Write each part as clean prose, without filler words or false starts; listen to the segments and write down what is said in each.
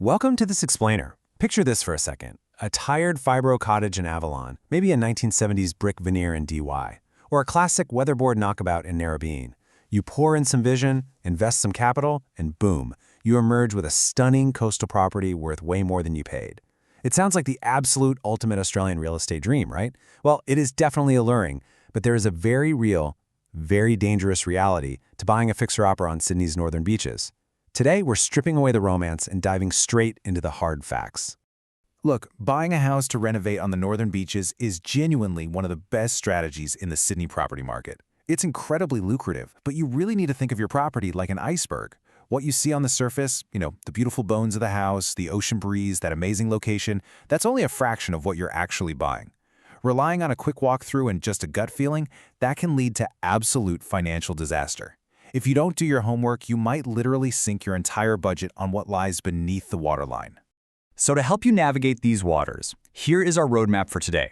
Welcome to this explainer. Picture this for a second. A tired fibro cottage in Avalon, maybe a 1970s brick veneer in DY, or a classic weatherboard knockabout in Narrabeen. You pour in some vision, invest some capital, and boom, you emerge with a stunning coastal property worth way more than you paid. It sounds like the absolute ultimate Australian real estate dream, right? Well, it is definitely alluring, but there is a very real, very dangerous reality to buying a fixer-upper on Sydney's northern beaches. Today, we're stripping away the romance and diving straight into the hard facts. Look, buying a house to renovate on the northern beaches is genuinely one of the best strategies in the Sydney property market. It's incredibly lucrative, but you really need to think of your property like an iceberg. What you see on the surface, the beautiful bones of the house, the ocean breeze, that amazing location, that's only a fraction of what you're actually buying. Relying on a quick walkthrough and just a gut feeling, that can lead to absolute financial disaster. If you don't do your homework, you might literally sink your entire budget on what lies beneath the waterline. So to help you navigate these waters, here is our roadmap for today.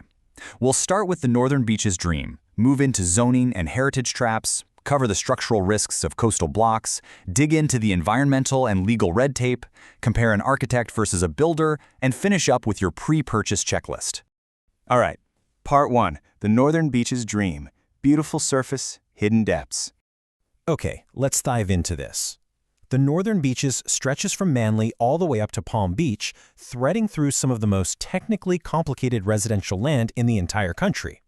We'll start with the Northern Beaches dream, move into zoning and heritage traps, cover the structural risks of coastal blocks, dig into the environmental and legal red tape, compare an architect versus a builder, and finish up with your pre-purchase checklist. All right, part 1, the Northern Beaches dream, beautiful surface, hidden depths. Okay, let's dive into this. The Northern Beaches stretches from Manly all the way up to Palm Beach, threading through some of the most technically complicated residential land in the entire country.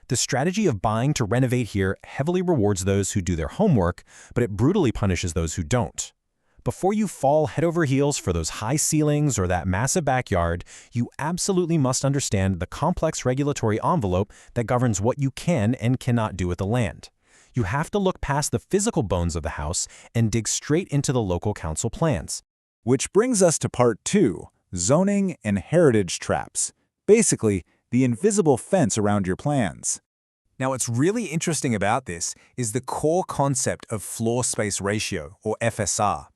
The strategy of buying to renovate here heavily rewards those who do their homework, but it brutally punishes those who don't. Before you fall head over heels for those high ceilings or that massive backyard, you absolutely must understand the complex regulatory envelope that governs what you can and cannot do with the land. You have to look past the physical bones of the house and dig straight into the local council plans. Which brings us to part 2, zoning and heritage traps. Basically, the invisible fence around your plans. Now, what's really interesting about this is the core concept of floor space ratio, or FSR.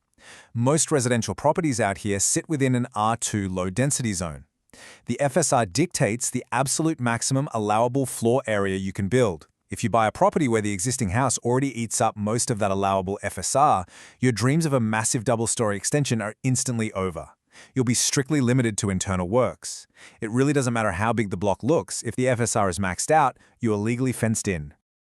Most residential properties out here sit within an R2 low-density zone. The FSR dictates the absolute maximum allowable floor area you can build. If you buy a property where the existing house already eats up most of that allowable FSR, your dreams of a massive double-story extension are instantly over. You'll be strictly limited to internal works. It really doesn't matter how big the block looks. If the FSR is maxed out, you are legally fenced in.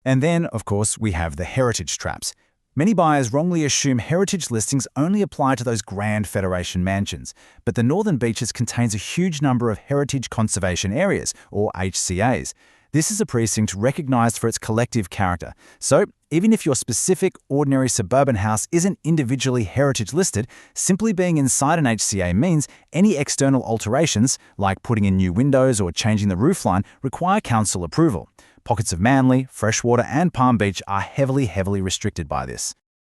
And then, of course, we have the heritage traps. Many buyers wrongly assume heritage listings only apply to those grand Federation mansions, but the Northern Beaches contains a huge number of heritage conservation areas, or HCAs. This is a precinct recognized for its collective character. So, even if your specific, ordinary suburban house isn't individually heritage listed, simply being inside an HCA means any external alterations, like putting in new windows or changing the roofline, require council approval. Pockets of Manly, Freshwater, and Palm Beach are heavily restricted by this.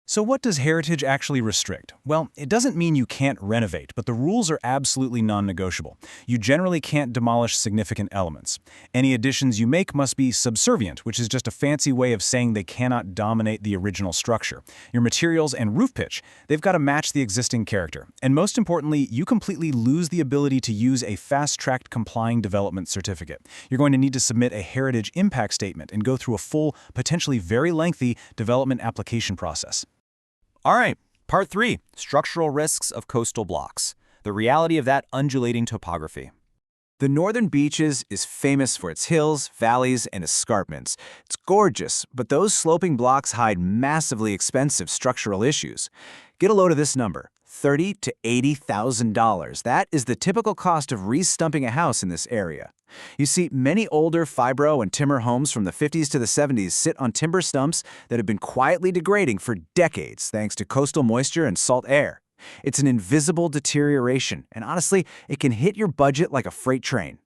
So what does heritage actually restrict? Well, it doesn't mean you can't renovate, but the rules are absolutely non-negotiable. You generally can't demolish significant elements. Any additions you make must be subservient, which is just a fancy way of saying they cannot dominate the original structure. Your materials and roof pitch, they've got to match the existing character. And most importantly, you completely lose the ability to use a fast-tracked complying development certificate. You're going to need to submit a heritage impact statement and go through a full, potentially very lengthy development application process. All right, part 3, structural risks of coastal blocks, the reality of that undulating topography. The Northern Beaches is famous for its hills, valleys, and escarpments. It's gorgeous, but those sloping blocks hide massively expensive structural issues. Get a load of this number, $30,000 to $80,000. That is the typical cost of re-stumping a house in this area. You see, many older fibro and timber homes from the 50s to the 70s sit on timber stumps that have been quietly degrading for decades thanks to coastal moisture and salt air. It's an invisible deterioration, and honestly, it can hit your budget like a freight train.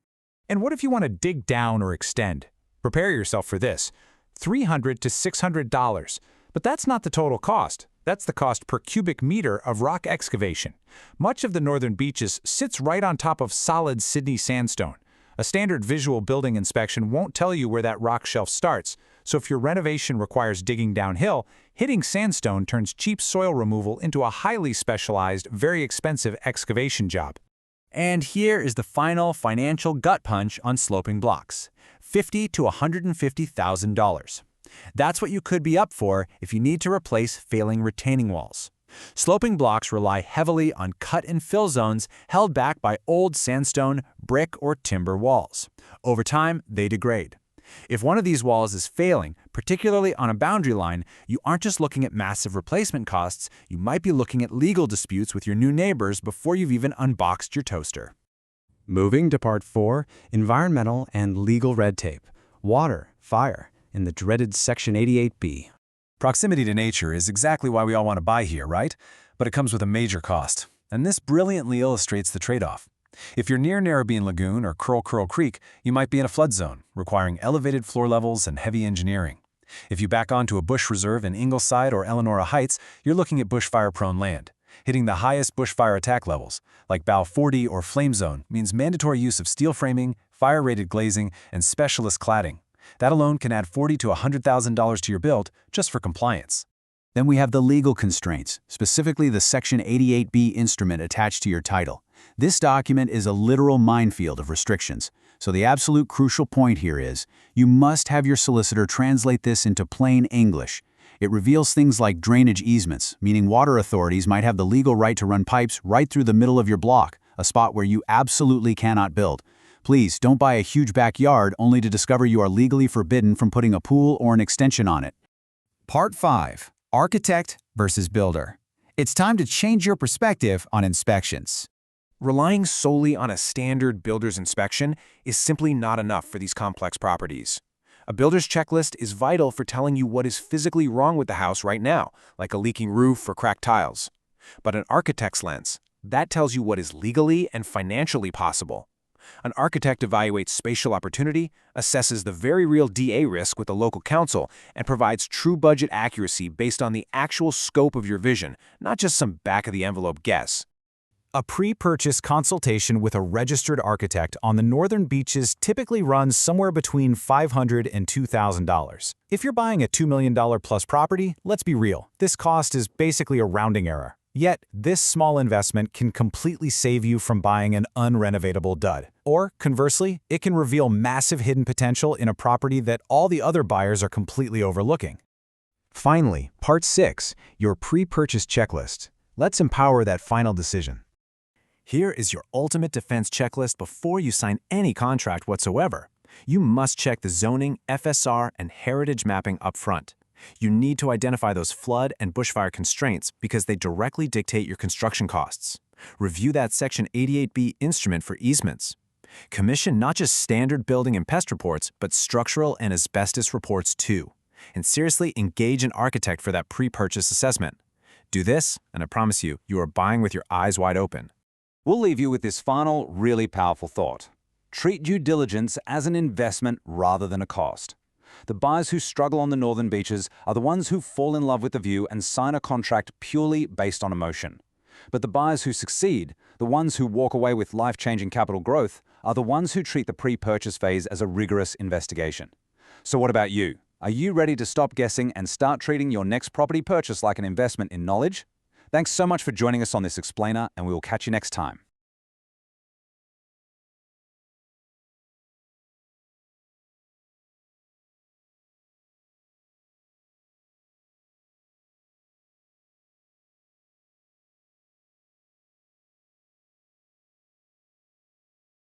And what if you want to dig down or extend? Prepare yourself for this, $300 to $600. But that's not the total cost. That's the cost per cubic meter of rock excavation. Much of the Northern Beaches sits right on top of solid Sydney sandstone. A standard visual building inspection won't tell you where that rock shelf starts, so if your renovation requires digging downhill, hitting sandstone turns cheap soil removal into a highly specialized, very expensive excavation job. And here is the final financial gut punch on sloping blocks, $50,000 to $150,000. That's what you could be up for if you need to replace failing retaining walls. Sloping blocks rely heavily on cut-and-fill zones held back by old sandstone, brick, or timber walls. Over time, they degrade. If one of these walls is failing, particularly on a boundary line, you aren't just looking at massive replacement costs, you might be looking at legal disputes with your new neighbors before you've even unboxed your toaster. Moving to Part 4, Environmental and Legal Red Tape. Water, fire, in the dreaded Section 88B. Proximity to nature is exactly why we all want to buy here, right? But it comes with a major cost. And this brilliantly illustrates the trade-off. If you're near Narrabeen Lagoon or Curl Creek, you might be in a flood zone, requiring elevated floor levels and heavy engineering. If you back onto a bush reserve in Ingleside or Eleanora Heights, you're looking at bushfire-prone land. Hitting the highest bushfire attack levels, like BAL 40 or flame zone, means mandatory use of steel framing, fire-rated glazing, and specialist cladding. That alone can add $40,000 to $100,000 to your build just for compliance. Then we have the legal constraints, specifically the Section 88B instrument attached to your title. This document is a literal minefield of restrictions. So the absolute crucial point here is, you must have your solicitor translate this into plain English. It reveals things like drainage easements, meaning water authorities might have the legal right to run pipes right through the middle of your block, a spot where you absolutely cannot build. Please don't buy a huge backyard only to discover you are legally forbidden from putting a pool or an extension on it. Part 5. Architect versus builder. It's time to change your perspective on inspections. Relying solely on a standard builder's inspection is simply not enough for these complex properties. A builder's checklist is vital for telling you what is physically wrong with the house right now, like a leaking roof or cracked tiles. But an architect's lens, that tells you what is legally and financially possible. An architect evaluates spatial opportunity, assesses the very real DA risk with the local council, and provides true budget accuracy based on the actual scope of your vision, not just some back-of-the-envelope guess. A pre-purchase consultation with a registered architect on the northern beaches typically runs somewhere between $500 and $2,000. If you're buying a $2 million plus property, let's be real, this cost is basically a rounding error. Yet, this small investment can completely save you from buying an unrenovatable dud. Or, conversely, it can reveal massive hidden potential in a property that all the other buyers are completely overlooking. Finally, Part 6, your pre-purchase checklist. Let's empower that final decision. Here is your ultimate defense checklist before you sign any contract whatsoever. You must check the zoning, FSR, and heritage mapping up front. You need to identify those flood and bushfire constraints because they directly dictate your construction costs. Review that Section 88B instrument for easements. Commission not just standard building and pest reports, but structural and asbestos reports too. And seriously engage an architect for that pre-purchase assessment. Do this, and I promise you, you are buying with your eyes wide open. We'll leave you with this final, really powerful thought. Treat due diligence as an investment rather than a cost. The buyers who struggle on the northern beaches are the ones who fall in love with the view and sign a contract purely based on emotion. But the buyers who succeed, the ones who walk away with life-changing capital growth, are the ones who treat the pre-purchase phase as a rigorous investigation. So what about you? Are you ready to stop guessing and start treating your next property purchase like an investment in knowledge? Thanks so much for joining us on this explainer, and we will catch you next time.